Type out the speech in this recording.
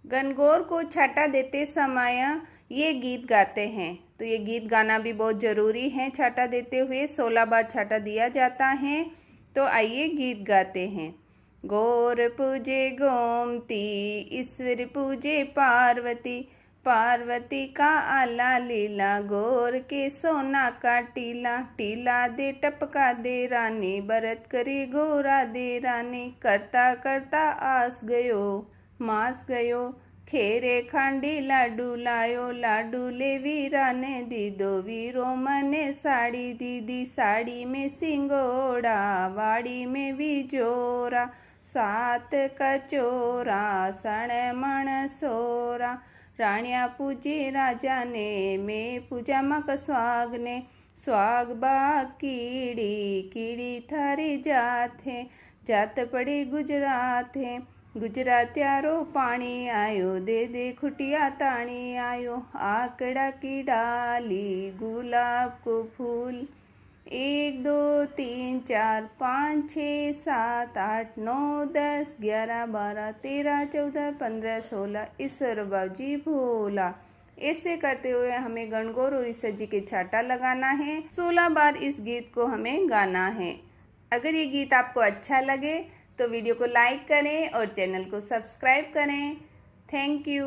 गणगौर को छाता देते समय ये गीत गाते हैं। तो ये गीत गाना भी बहुत ज़रूरी है। छाता देते हुए 16 बार छाता दिया जाता है। तो आइए गीत गाते हैं। गौर पूजे गोमती, ईश्वर पूजे पार्वती, पार्वती का आला लीला, गौर के सोना का टीला, टीला दे टपका दे रानी, बरत करी गोरा दे रानी, करता करता आस गयो मास गयो, खेरे खांडी लाडू लायो, लाडू ले वीरा ने दीदो, वीरो मने साड़ी दीदी, साड़ी में सिंगोड़ा, वाड़ी में विजोरा, सात कचोरा, सण मण सोरा, राणिया पूजी राजा ने, मैं पूजा मक स्वाग ने, स्वाग बा कीड़ी, कीड़ी थारी जात है, जात पड़ी गुजरात है, गुजरात्यारो पानी आयो, दे दे खुटिया ताणी आयो, आकड़ा की डाली, गुलाब को फूल, 1 2 3 4 5 6 7 8 9 10 11 12 13 14 15 16 ईश्वर बाबूजी भोला। ऐसे करते हुए हमें गणगौर और ईश्वर जी के छाता लगाना है। 16 बार इस गीत को हमें गाना है। अगर ये गीत आपको अच्छा लगे तो वीडियो को लाइक करें और चैनल को सब्सक्राइब करें। Thank you.